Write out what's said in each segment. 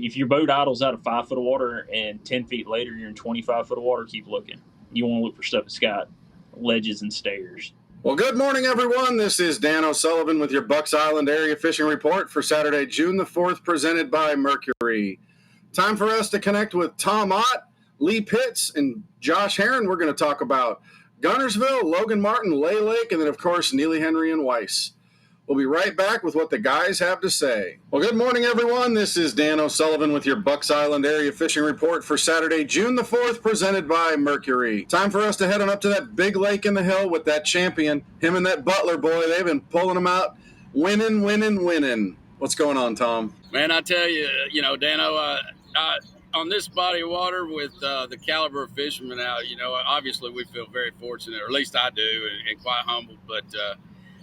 If your boat idles out of 5 foot of water and 10 feet later you're in 25 foot of water, keep looking. You want to look for stuff that's got ledges and stairs. Well, good morning, everyone. This is Dan O'Sullivan with your Bucks Island Area Fishing Report for Saturday, June the 4th, presented by Mercury. Time for us to connect with Tom Ott, Lee Pitts, and Josh Heron. We're going to talk about Guntersville, Logan Martin, Lay Lake, and then, of course, Neely Weiss. We'll be right back with what the guys have to say. Well, good morning, everyone. This is Dan O'Sullivan with your Bucks Island Area Fishing Report for Saturday, June the 4th, presented by Mercury. Time for us to head on up to that big lake in the hill with that champion. Him and that Butler boy, they've been pulling them out, winning. What's going on, Tom? Man, I tell you, Dano, on this body of water with the caliber of fishermen out, obviously we feel very fortunate, or at least I do, and quite humbled, but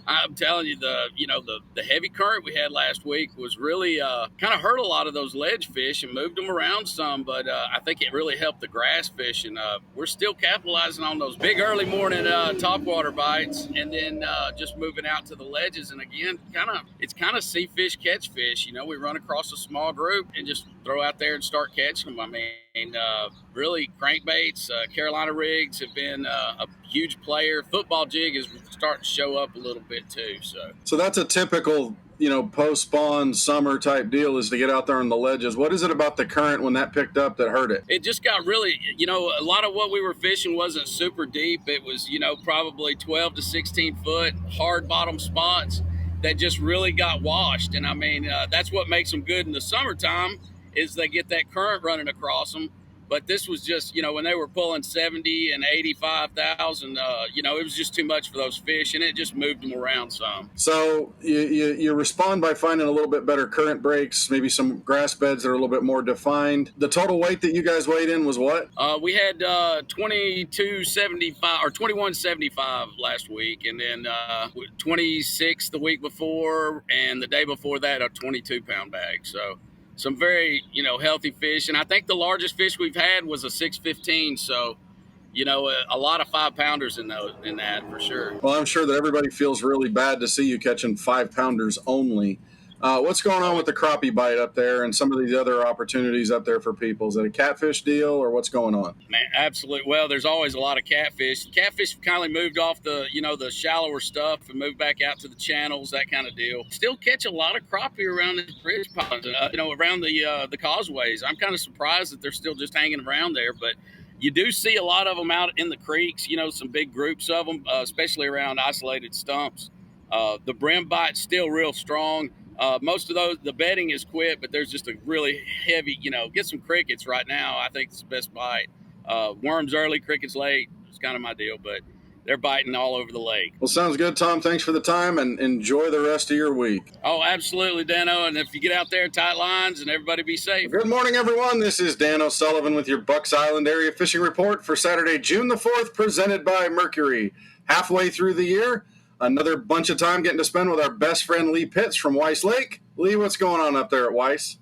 I'm telling you, the heavy current we had last week was really kind of hurt a lot of those ledge fish and moved them around some, but I think it really helped the grass fish, and we're still capitalizing on those big early morning topwater bites, and then just moving out to the ledges. And again, it's kind of see fish, catch fish. We run across a small group and just throw out there and start catching them. I mean, really crankbaits, Carolina rigs have been a huge player. Football jig is starting to show up a little bit too. So that's a typical, post-spawn summer type deal, is to get out there on the ledges. What is it about the current when that picked up that hurt it? It just got really, a lot of what we were fishing wasn't super deep. It was, probably 12 to 16 foot hard bottom spots that just really got washed. And I mean, that's what makes them good in the summertime, is they get that current running across them. But this was just, when they were pulling 70 and 85,000, it was just too much for those fish, and it just moved them around some. So you respond by finding a little bit better current breaks, maybe some grass beds that are a little bit more defined. The total weight that you guys weighed in was what? We had 2275 or 2175 last week, and then 26 the week before, and the day before that a 22-pound bag. So some very, healthy fish. And I think the largest fish we've had was a 615. So, a lot of 5-pounders in that for sure. Well, I'm sure that everybody feels really bad to see you catching 5-pounders only. What's going on with the crappie bite up there and some of these other opportunities up there for people? Is it a catfish deal, or what's going on? Man, absolutely. Well, there's always a lot of catfish. Catfish kind of moved off the, the shallower stuff and moved back out to the channels, that kind of deal. Still catch a lot of crappie around the bridge ponds, around the causeways. I'm kind of surprised that they're still just hanging around there, but you do see a lot of them out in the creeks, some big groups of them, especially around isolated stumps. The brim bite's still real strong. Most of those, the bedding is quit, but there's just a really heavy, get some crickets right now. I think it's the best bite. Worms early, crickets late. It's kind of my deal, but they're biting all over the lake. Well, sounds good, Tom. Thanks for the time, and enjoy the rest of your week. Oh, absolutely, Dano. And if you get out there, tight lines, and everybody be safe. Good morning, everyone. This is Dan O'Sullivan with your Bucks Island Area Fishing Report for Saturday, June the 4th, presented by Mercury. Halfway through the year, another bunch of time getting to spend with our best friend Lee Pitts from Weiss Lake. Lee, what's going on up there at Weiss?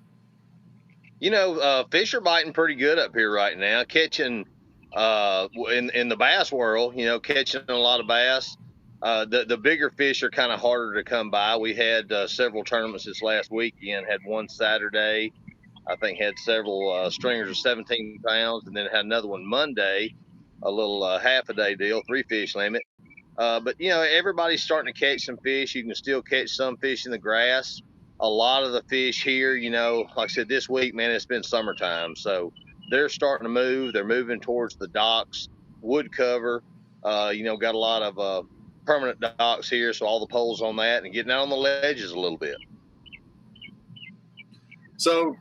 Fish are biting pretty good up here right now. Catching in the bass world, catching a lot of bass. The bigger fish are kind of harder to come by. We had several tournaments this last weekend. Had one Saturday. I think had several stringers of 17 pounds, and then had another one Monday, a little half a day deal, 3 fish limit. But, everybody's starting to catch some fish. You can still catch some fish in the grass. A lot of the fish here, like I said, this week, man, it's been summertime. So they're starting to move. They're moving towards the docks, wood cover. Got a lot of permanent docks here, so all the poles on that, and getting out on the ledges a little bit. So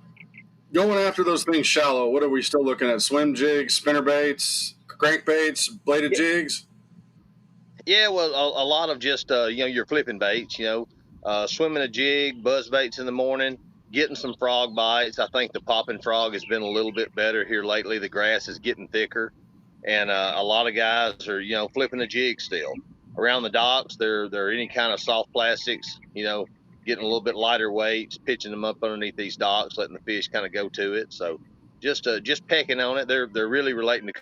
going after those things shallow, what are we still looking at? Swim jigs, spinner baits, crankbaits, bladed jigs? Yeah, well, a lot of just, your flipping baits, swimming a jig, buzz baits in the morning, getting some frog bites. I think the popping frog has been a little bit better here lately. The grass is getting thicker, and a lot of guys are, flipping a jig still. Around the docks, they're any kind of soft plastics, getting a little bit lighter weights, pitching them up underneath these docks, letting the fish kind of go to it. So just pecking on it. They're really relating to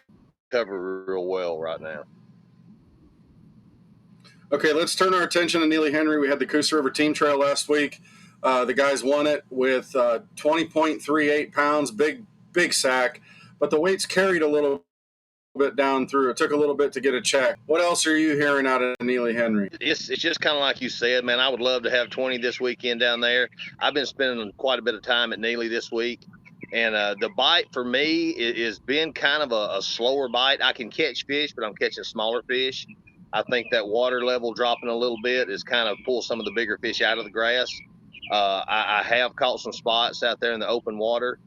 cover real well right now. Okay, let's turn our attention to Neely Henry. We had the Coosa River Team Trail last week. The guys won it with 20.38 pounds, big sack, but the weights carried a little bit down through. It took a little bit to get a check. What else are you hearing out of Neely Henry? It's just kind of like you said, man. I would love to have 20 this weekend down there. I've been spending quite a bit of time at Neely this week, and the bite for me is been kind of a slower bite. I can catch fish, but I'm catching smaller fish. I think that water level dropping a little bit is kind of pull some of the bigger fish out of the grass. I have caught some spots out there in the open water.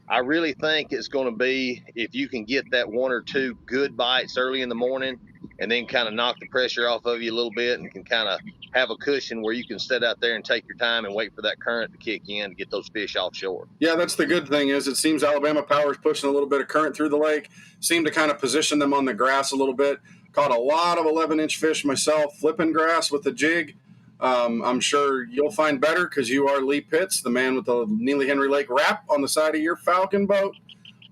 I really think it's going to be if you can get that one or two good bites early in the morning and then kind of knock the pressure off of you a little bit and can kind of have a cushion where you can sit out there and take your time and wait for that current to kick in to get those fish offshore. Yeah, that's the good thing is it seems Alabama Power is pushing a little bit of current through the lake, seem to kind of position them on the grass a little bit. Caught a lot of 11-inch fish myself, flipping grass with the jig. I'm sure you'll find better because you are Lee Pitts, the man with the Neely Henry Lake wrap on the side of your Falcon boat,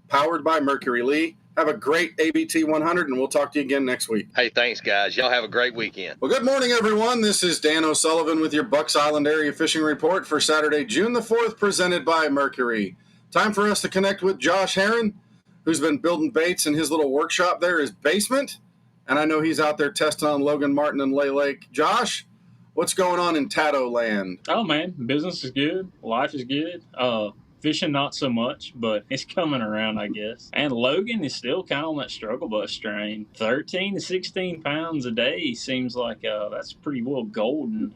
powered by Mercury. Lee, have a great ABT 100, and we'll talk to you again next week. Hey, thanks, guys. Y'all have a great weekend. Well, good morning, everyone. This is Dan O'Sullivan with your Bucks Island Area Fishing Report for Saturday, June the 4th, presented by Mercury. Time for us to connect with Josh Herron, who's been building baits in his little workshop there, his basement. And I know he's out there testing on Logan Martin and Lay Lake. Josh, what's going on in Tato land? Oh, man, business is good. Life is good. Fishing not so much, but it's coming around, I guess. And Logan is still kind of on that struggle bus train. 13 to 16 pounds a day seems like that's pretty well golden.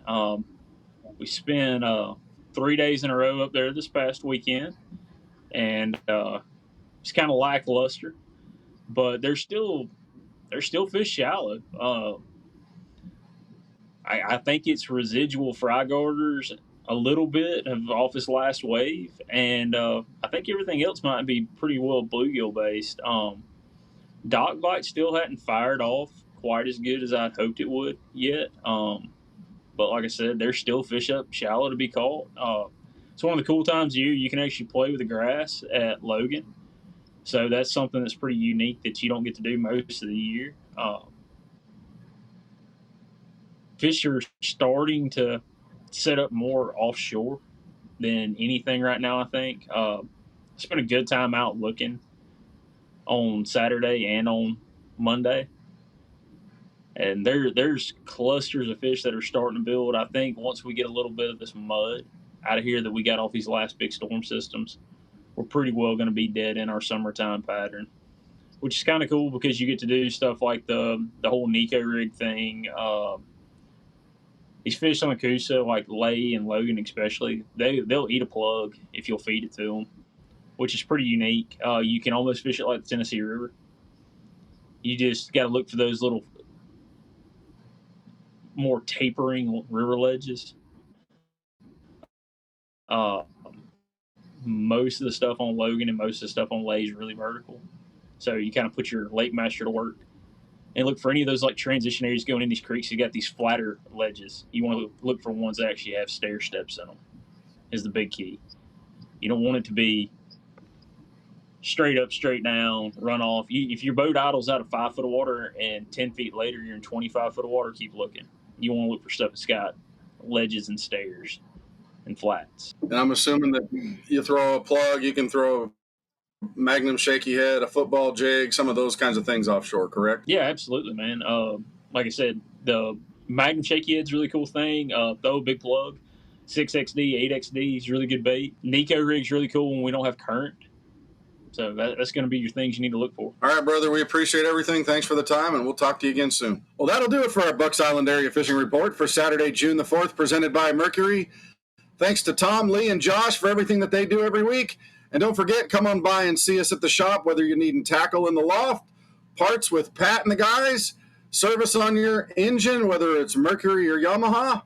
We spent 3 days in a row up there this past weekend, and it's kind of lackluster. But they're still fish shallow. I think it's residual fry garters a little bit off this last wave, and I think everything else might be pretty well bluegill based. Dock bite still hadn't fired off quite as good as I'd hoped it would yet, but like I said, there's still fish up shallow to be caught. It's one of the cool times of year you can actually play with the grass at Logan, so that's something that's pretty unique that you don't get to do most of the year. Fish are starting to set up more offshore than anything right now, I think. It's been a good time out looking on Saturday and on Monday. And there's clusters of fish that are starting to build. I think once we get a little bit of this mud out of here that we got off these last big storm systems, we're pretty well going to be dead in our summertime pattern, which is kind of cool because you get to do stuff like the whole Nico rig thing. These fish on the Coosa, like Lay and Logan especially, they'll eat a plug if you'll feed it to them, which is pretty unique. You can almost fish it like the Tennessee River. You just got to look for those little more tapering river ledges. Most of the stuff on Logan and most of the stuff on Lay is really vertical. So you kind of put your lake master to work and look for any of those like transition areas going in these creeks. You got these flatter ledges. You want to look for ones that actually have stair steps in them is the big key. You don't want it to be straight up, straight down, run off. If your boat idles out of 5 foot of water and 10 feet later you're in 25 foot of water, keep looking. You want to look for stuff that's got ledges and stairs and flats. And I'm assuming that you throw a plug, you can throw Magnum shaky head, a football jig, some of those kinds of things offshore, correct? Yeah, absolutely, man. Like I said, the Magnum shaky head's a really cool thing. Throw a big plug. 6XD, 8XD is really good bait. Nico rig's really cool when we don't have current. So that's going to be your things you need to look for. All right, brother, we appreciate everything. Thanks for the time, and we'll talk to you again soon. Well, that'll do it for our Bucks Island Area Fishing Report for Saturday, June the 4th, presented by Mercury. Thanks to Tom, Lee, and Josh for everything that they do every week. And don't forget, come on by and see us at the shop, whether you're needing tackle in the loft, parts with Pat and the guys, service on your engine, whether it's Mercury or Yamaha.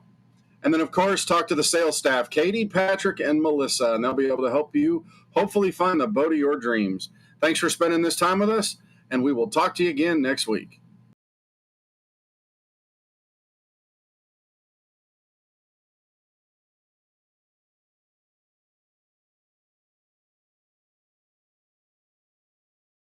And then, of course, talk to the sales staff, Katie, Patrick, and Melissa, and they'll be able to help you hopefully find the boat of your dreams. Thanks for spending this time with us, and we will talk to you again next week.